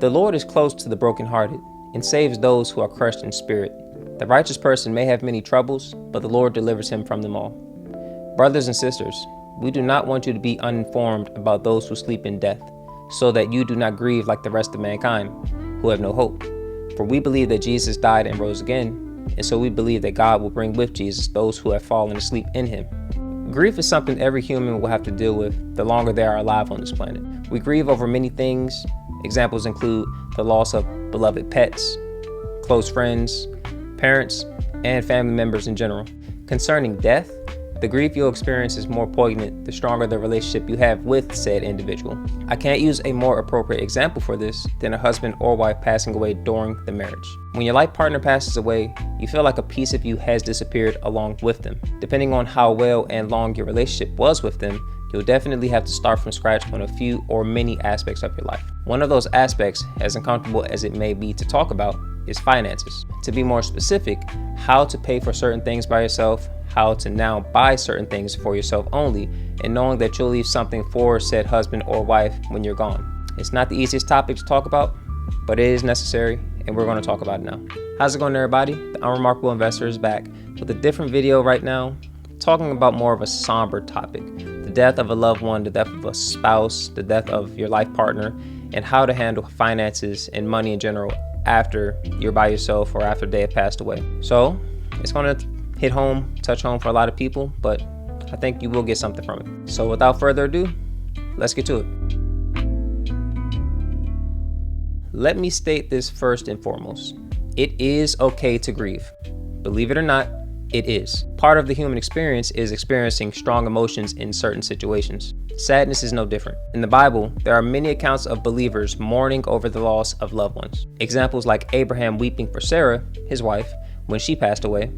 The Lord is close to the brokenhearted and saves those who are crushed in spirit. The righteous person may have many troubles, but the Lord delivers him from them all. Brothers and sisters, we do not want you to be uninformed about those who sleep in death, so that you do not grieve like the rest of mankind, who have no hope. For we believe that Jesus died and rose again, and so we believe that God will bring with Jesus those who have fallen asleep in him. Grief is something every human will have to deal with the longer they are alive on this planet. We grieve over many things. Examples include the loss of beloved pets, close friends, parents, and family members in general. Concerning death, the grief you'll experience is more poignant the stronger the relationship you have with said individual. I can't use a more appropriate example for this than a husband or wife passing away during the marriage. When your life partner passes away, you feel like a piece of you has disappeared along with them. Depending on how well and long your relationship was with them, you'll definitely have to start from scratch on a few or many aspects of your life. One of those aspects, as uncomfortable as it may be to talk about, is finances. To be more specific, how to pay for certain things by yourself, how to now buy certain things for yourself only, and knowing that you'll leave something for said husband or wife when you're gone. It's not the easiest topic to talk about, but it is necessary, and we're going to talk about it now. How's it going, everybody? The Unremarkable Investor is back with a different video right now, talking about more of a somber topic: the death of a loved one, the death of a spouse, the death of your life partner, and how to handle finances and money in general after you're by yourself or after they have passed away. So it's going to hit home, touch home for a lot of people, but I think you will get something from it. So without further ado, let's get to it. Let me state this first and foremost. It is okay to grieve. Believe it or not, it is. Part of the human experience is experiencing strong emotions in certain situations. Sadness is no different. In the Bible, there are many accounts of believers mourning over the loss of loved ones. Examples like Abraham weeping for Sarah, his wife, when she passed away,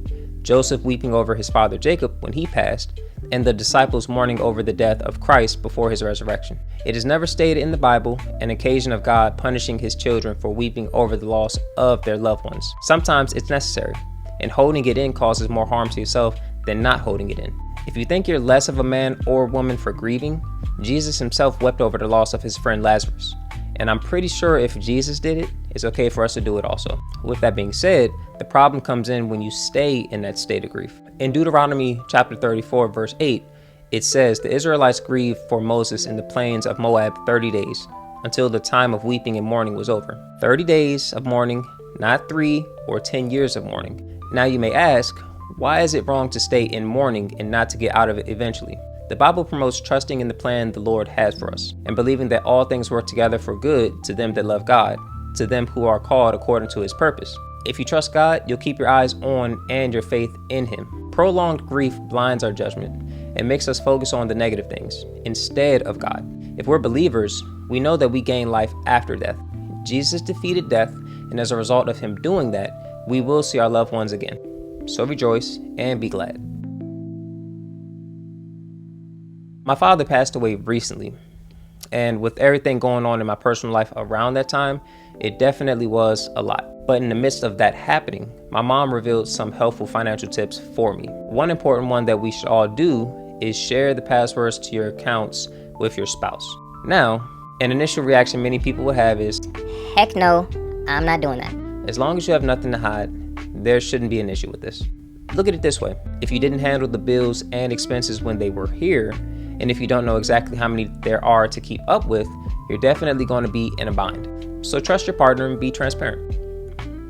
Joseph weeping over his father Jacob when he passed, and the disciples mourning over the death of Christ before his resurrection. It is never stated in the Bible an occasion of God punishing his children for weeping over the loss of their loved ones. Sometimes it's necessary, and holding it in causes more harm to yourself than not holding it in. If you think you're less of a man or woman for grieving, Jesus himself wept over the loss of his friend Lazarus. And I'm pretty sure if Jesus did it, it's okay for us to do it also. With that being said, the problem comes in when you stay in that state of grief. In Deuteronomy chapter 34, verse 8, it says, "The Israelites grieved for Moses in the plains of Moab 30 days, until the time of weeping and mourning was over." 30 days of mourning, not 3 or 10 years of mourning. Now you may ask, why is it wrong to stay in mourning and not to get out of it eventually? The Bible promotes trusting in the plan the Lord has for us, and believing that all things work together for good to them that love God, to them who are called according to his purpose. If you trust God, you'll keep your eyes on and your faith in him. Prolonged grief blinds our judgment and makes us focus on the negative things instead of God. If we're believers, we know that we gain life after death. Jesus defeated death, and as a result of him doing that, we will see our loved ones again. So rejoice and be glad. My father passed away recently, and with everything going on in my personal life around that time, it definitely was a lot. But in the midst of that happening, my mom revealed some helpful financial tips for me. One important one that we should all do is share the passwords to your accounts with your spouse. Now, an initial reaction many people would have is, heck no, I'm not doing that. As long as you have nothing to hide, there shouldn't be an issue with this. Look at it this way. If you didn't handle the bills and expenses when they were here, and if you don't know exactly how many there are to keep up with, you're definitely going to be in a bind. So trust your partner and be transparent.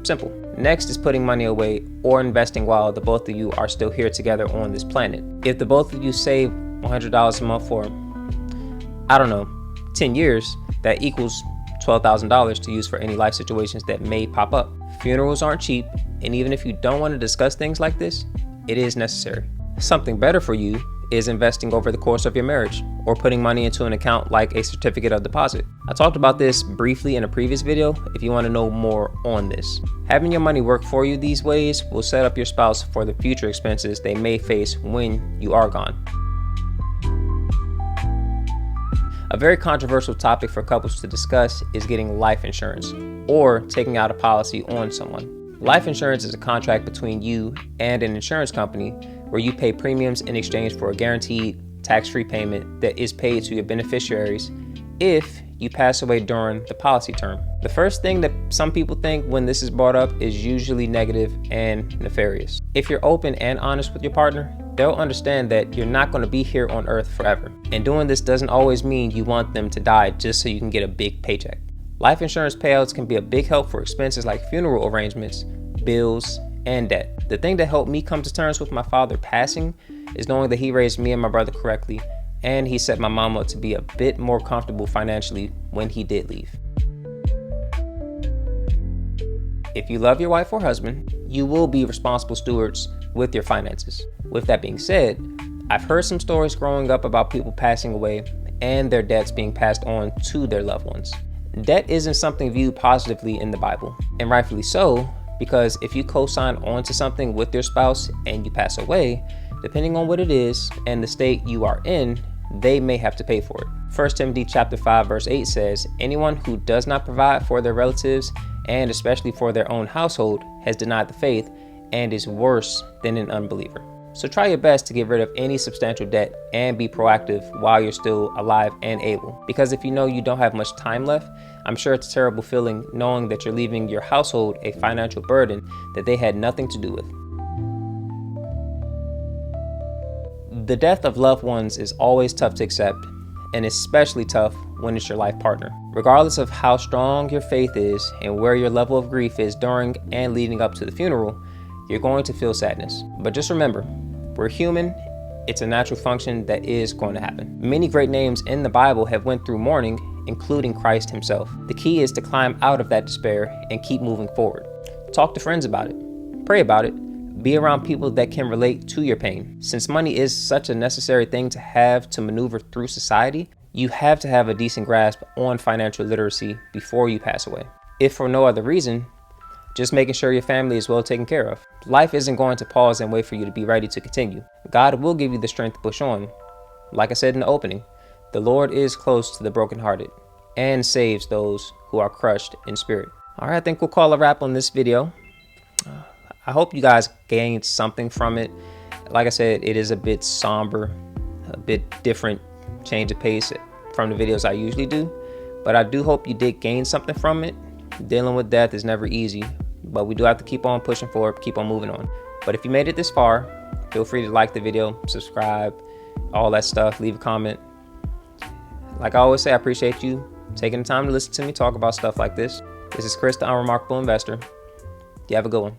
Simple. Next is putting money away or investing while the both of you are still here together on this planet. If the both of you save $100 a month for, 10 years, that equals $12,000 to use for any life situations that may pop up. Funerals aren't cheap, and even if you don't want to discuss things like this, it is necessary. Something better for you is investing over the course of your marriage, or putting money into an account like a certificate of deposit. I talked about this briefly in a previous video if you want to know more on this. Having your money work for you these ways will set up your spouse for the future expenses they may face when you are gone. A very controversial topic for couples to discuss is getting life insurance or taking out a policy on someone. Life insurance is a contract between you and an insurance company where you pay premiums in exchange for a guaranteed tax-free payment that is paid to your beneficiaries if you pass away during the policy term. The first thing that some people think when this is brought up is usually negative and nefarious. If you're open and honest with your partner, they'll understand that you're not going to be here on earth forever. And doing this doesn't always mean you want them to die just so you can get a big paycheck. Life insurance payouts can be a big help for expenses like funeral arrangements, bills, and debt. The thing that helped me come to terms with my father passing is knowing that he raised me and my brother correctly, and he set my mom up to be a bit more comfortable financially when he did leave. If you love your wife or husband, you will be responsible stewards with your finances. With that being said, I've heard some stories growing up about people passing away and their debts being passed on to their loved ones. Debt isn't something viewed positively in the Bible, and rightfully so, because if you co-sign onto something with your spouse and you pass away, depending on what it is and the state you are in, they may have to pay for it. 1 Timothy chapter 5 verse 8 says, anyone who does not provide for their relatives and especially for their own household has denied the faith and is worse than an unbeliever. So try your best to get rid of any substantial debt and be proactive while you're still alive and able. Because if you know you don't have much time left, I'm sure it's a terrible feeling knowing that you're leaving your household a financial burden that they had nothing to do with. The death of loved ones is always tough to accept, and especially tough when it's your life partner. Regardless of how strong your faith is and where your level of grief is during and leading up to the funeral, you're going to feel sadness. But just remember, we're human. It's a natural function that is going to happen. Many great names in the Bible have went through mourning, including Christ himself. The key is to climb out of that despair and keep moving forward. Talk to friends about it. Pray about it. Be around people that can relate to your pain. Since money is such a necessary thing to have to maneuver through society, you have to have a decent grasp on financial literacy before you pass away. If for no other reason, just making sure your family is well taken care of. Life isn't going to pause and wait for you to be ready to continue. God will give you the strength to push on. Like I said in the opening, the Lord is close to the brokenhearted and saves those who are crushed in spirit. All right, I think we'll call a wrap on this video. I hope you guys gained something from it. Like I said, it is a bit somber, a bit different change of pace from the videos I usually do. But I do hope you did gain something from it. Dealing with death is never easy, but we do have to keep on pushing forward, keep on moving on. But if you made it this far, feel free to like the video, subscribe, all that stuff, leave a comment. Like I always say, I appreciate you taking the time to listen to me talk about stuff like this. This is Chris, the Unremarkable Investor. You have a good one.